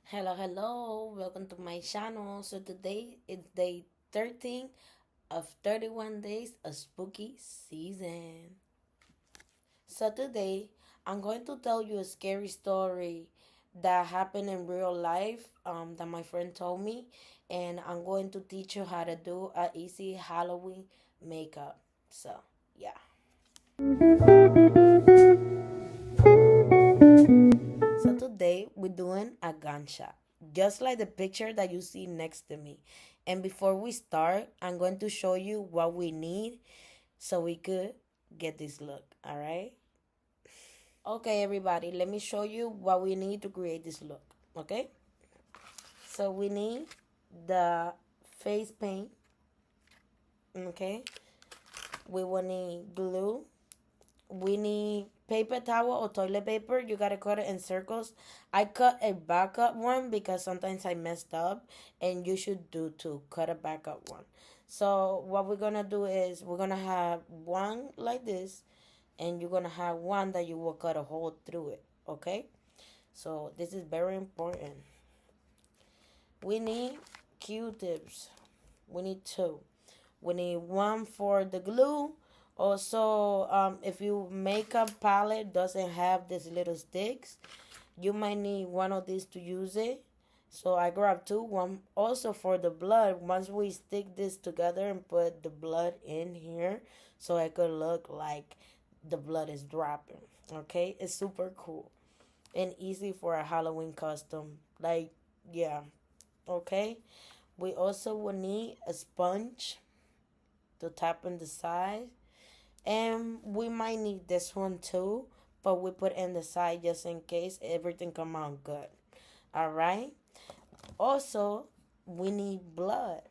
Hello, welcome to my channel. So today is day 13 of 31 days of spooky season. So today I'm going to tell you a scary story that happened in real life that my friend told me, and I'm going to teach you how to do a easy Halloween makeup. So yeah. So today we're doing a gunshot, just like the picture that you see next to me. And before we start, I'm going to show you what we need so we could get this look, all right? Okay, everybody, let me show you what we need to create this look, okay? So we need the face paint, okay? We will need glue. We need paper towel or toilet paper. You gotta cut it in circles. I cut a backup one because sometimes I messed up, and you should do too. Cut a backup one. So what we're gonna do is we're gonna have one like this, and you're gonna have one that you will cut a hole through it. Okay. So this is very important. We need Q-tips. We need two. We need one for the glue. Also, if your makeup palette doesn't have these little sticks, you might need one of these to use it. So I grabbed two. One also for the blood. Once we stick this together and put the blood in here, so it could look like the blood is dropping. Okay, it's super cool and easy for a Halloween costume. Like, yeah. Okay. We also will need a sponge to tap on the side. And we might need this one too, but we put in the side just in case everything come out good. All right. Also, we need blood.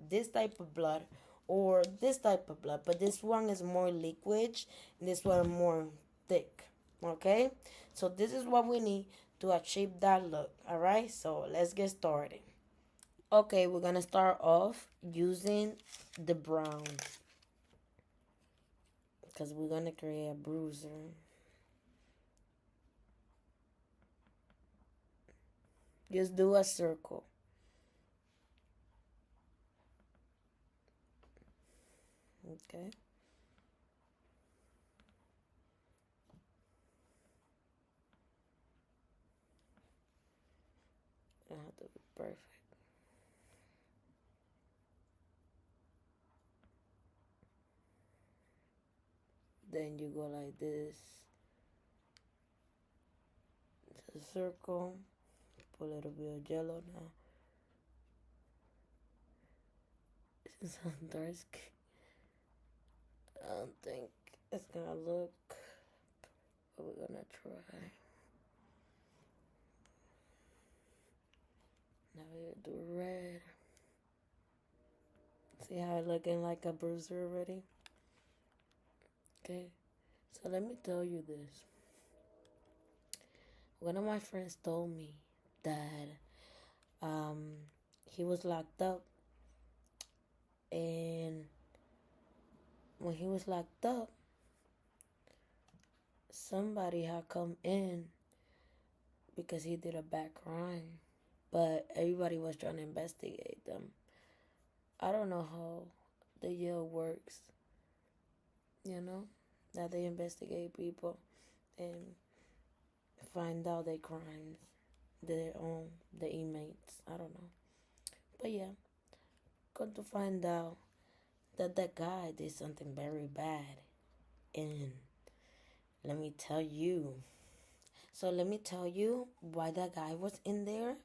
This type of blood or this type of blood, but this one is more liquid. This one more thick. Okay. So this is what we need to achieve that look. All right. So let's get started. Okay, we're gonna start off using the brown because we're gonna create a bruiser. Just do a circle. Okay. It have to be perfect. Then you go like this. It's a circle. Put a little bit of yellow now. This is on dark skin. I don't think it's gonna look, but we're gonna try. Now we do red. See how it's looking like a bruiser already? Okay. So let me tell you this. One of my friends told me that he was locked up, and when he was locked up, somebody had come in because he did a bad crime, but everybody was trying to investigate them. I don't know how the jail works, you know, that they investigate people and find out their crimes, their own, the inmates. I don't know. But yeah, got to find out that that guy did something very bad. And let me tell you. So let me tell you why that guy was in there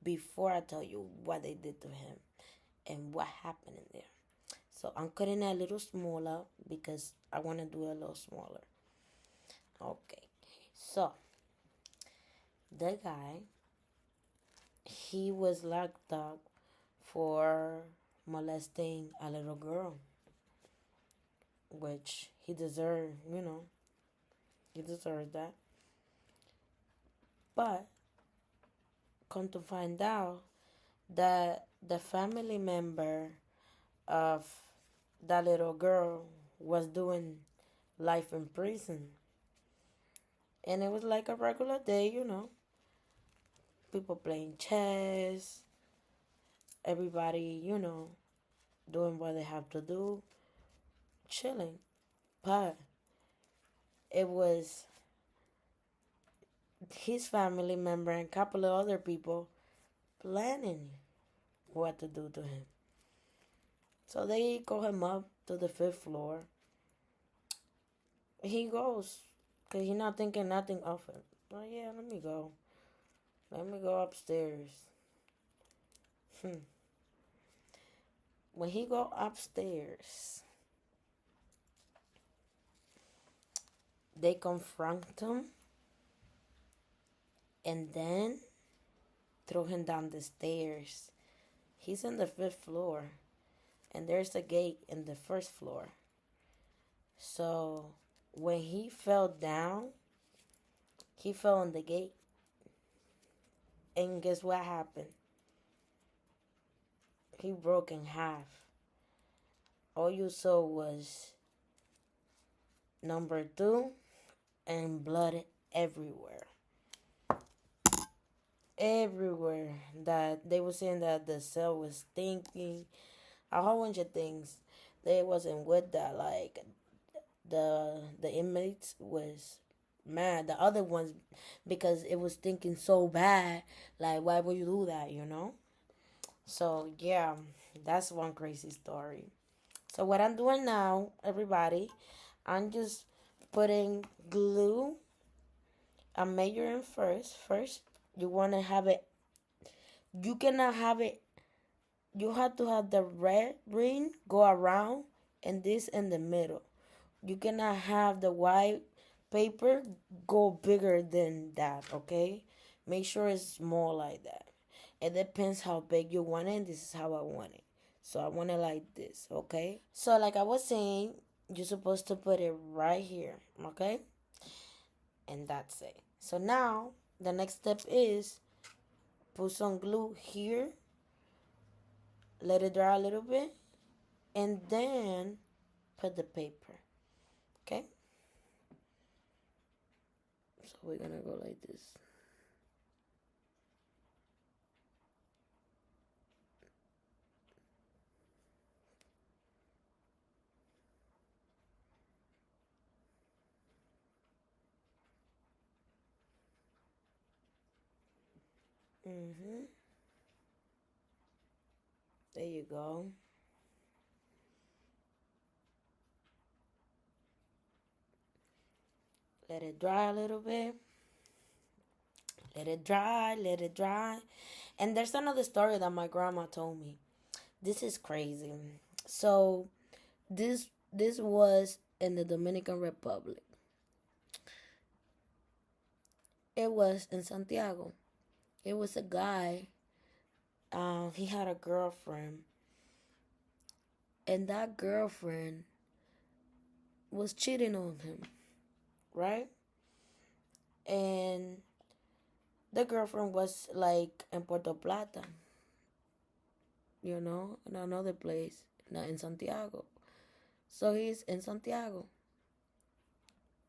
before I tell you what they did to him and what happened in there. So I'm cutting it a little smaller because I want to do it a little smaller. Okay. So the guy, he was locked up for molesting a little girl, which he deserved, he deserved that. But come to find out that the family member of that little girl was doing life in prison. And it was like a regular day, People playing chess, everybody, doing what they have to do, chilling. But it was his family member and a couple of other people planning what to do to him. So they call him up to the fifth floor. He goes, because he's not thinking nothing of it. Oh, yeah, let me go. Let me go upstairs. When he go upstairs, they confront him and then throw him down the stairs. He's on the fifth floor, and there's a gate in the first floor. So when he fell down, he fell on the gate. And guess what happened? He broke in half. All you saw was number 2 and blood everywhere. Everywhere. That they were saying that the cell was stinking. A whole bunch of things. They wasn't with that. Like the inmates was mad. The other ones, because it was stinking so bad. Like, why would you do that? So yeah, that's one crazy story. So what I'm doing now, everybody, I'm just putting glue. I'm measuring first. First, you want to have it. You cannot have it. You have to have the red ring go around and this in the middle. You cannot have the white paper go bigger than that, okay? Make sure it's small like that. It depends how big you want it. This is how I want it. So I want it like this, okay? So like I was saying, you're supposed to put it right here, okay? And that's it. So now, the next step is put some glue here. Let it dry a little bit. And then put the paper, okay? So we're gonna go like this. There you go. Let it dry a little bit. Let it dry, let it dry. And there's another story that my grandma told me. This is crazy. So this was in the Dominican Republic. It was in Santiago. It was a guy. He had a girlfriend, and that girlfriend was cheating on him, right? And the girlfriend was like in Puerto Plata, in another place, not in Santiago. So he's in Santiago.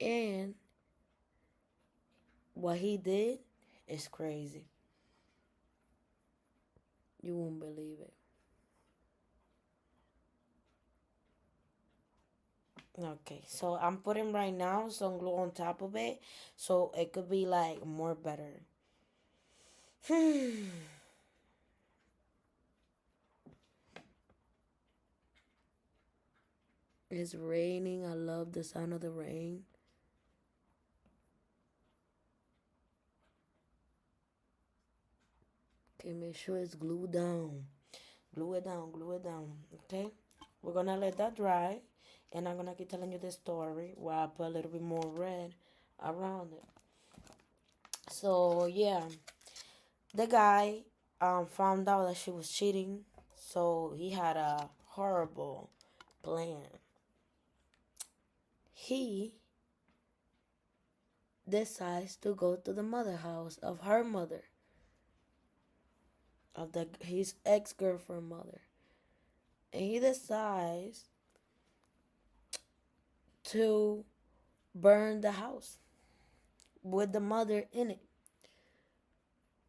And what he did is crazy. You won't believe it. Okay, so I'm putting right now some glue on top of it so it could be like more better. It's raining. I love the sound of the rain. Okay, make sure it's glued down. Glue it down, glue it down. Okay? We're gonna let that dry. And I'm gonna keep telling you the story while I put a little bit more red around it. So yeah. The guy found out that she was cheating. So he had a horrible plan. He decides to go to the mother house of her mother, of his ex-girlfriend mother, and he decides to burn the house with the mother in it.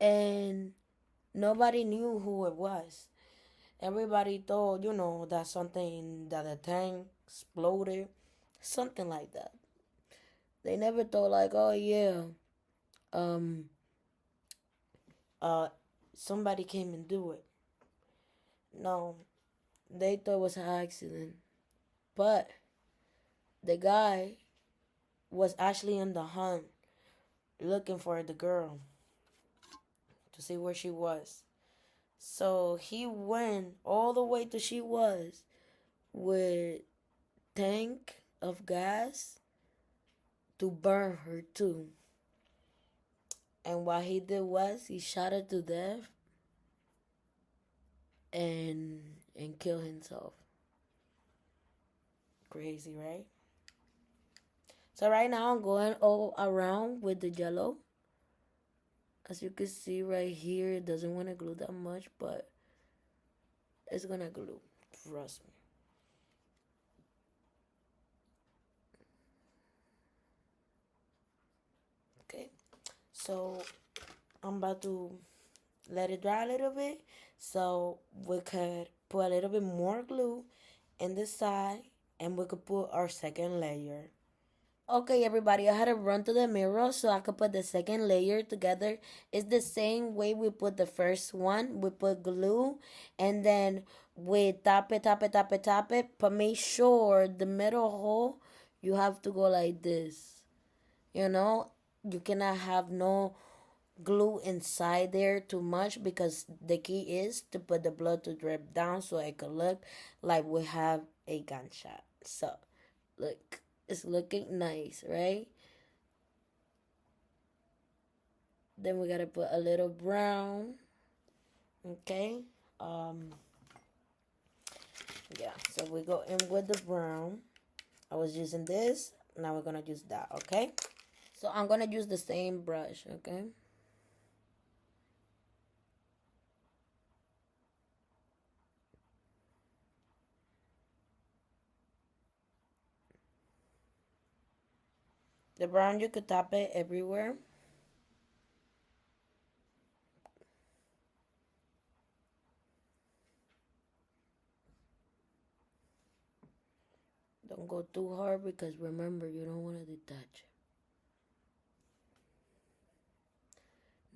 and nobody knew who it was. Everybody thought, that something that the tank exploded, something like that. They never thought like, oh yeah, um, uh, somebody came and do it. No, they thought it was an accident. But the guy was actually on the hunt, looking for the girl to see where she was. So he went all the way to she was with tank of gas to burn her too. And what he did was he shot her to death and killed himself. Crazy, right? So right now I'm going all around with the jello. As you can see right here, it doesn't want to glue that much, but it's gonna glue. Trust me. Okay. So I'm about to let it dry a little bit so we could put a little bit more glue in the side and we could put our second layer. Okay, everybody, I had to run to the mirror so I could put the second layer together. It's the same way we put the first one. We put glue and then we tap it, tap it, tap it, tap it. But make sure the middle hole, you have to go like this. You cannot have no glue inside there too much because the key is to put the blood to drip down so it could look like we have a gunshot. So, look. It's looking nice, right? Then we gotta put a little brown. Okay. Um. Yeah. So we go in with the brown. I was using this. Now we're gonna use that. Okay. So I'm gonna use the same brush. Okay. The brown you could tap it everywhere. Don't go too hard because remember you don't want to detach.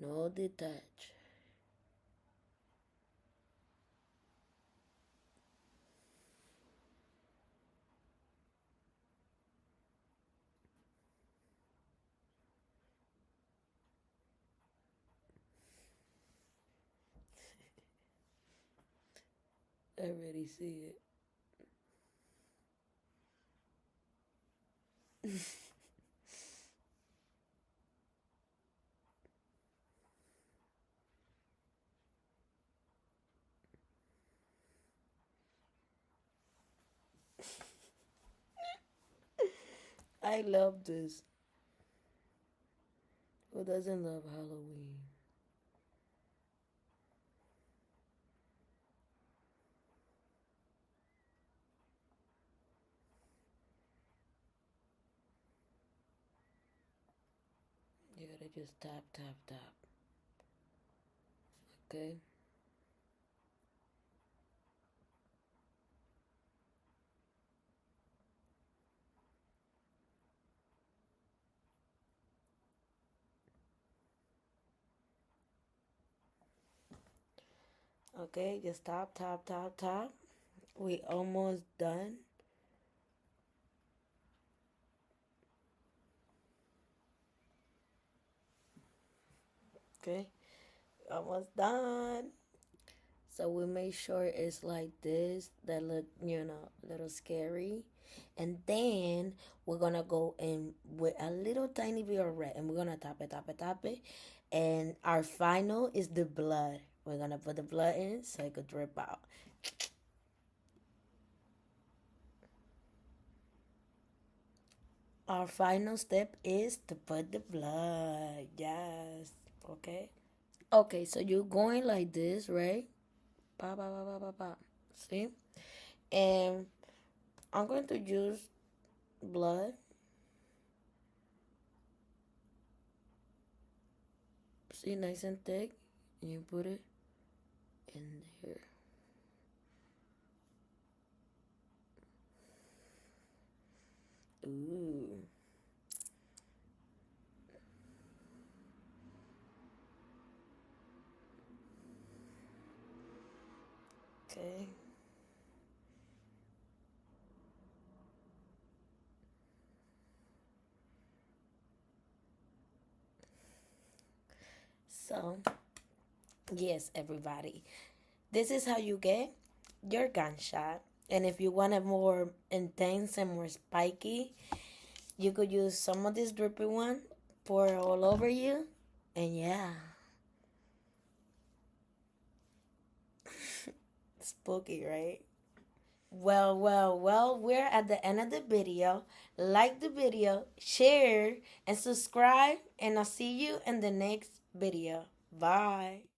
No detach. I already see it. I love this. Who doesn't love Halloween? You gotta just tap, tap, tap. Okay? Okay, just tap, tap, tap, tap. We almost done. Okay, almost done. So we make sure it's like this, that look, a little scary. And then we're gonna go in with a little tiny bit of red and we're gonna tap it, tap it, tap it. And our final is the blood. We're gonna put the blood in so it could drip out. Our final step is to put the blood. Yes. Okay. Okay, so you're going like this, right? Pa, pa, pa, pa, pa, pa. See? And I'm going to use blood. See, nice and thick. You put it in there. Ooh. Okay. So, yes, everybody. This is how you get your gunshot. And if you want it more intense and more spiky, you could use some of this drippy one, pour it all over you, and yeah, spooky, right? Well, we're at the end of the video. Like the video, share, and subscribe, and I'll see you in the next video. Bye.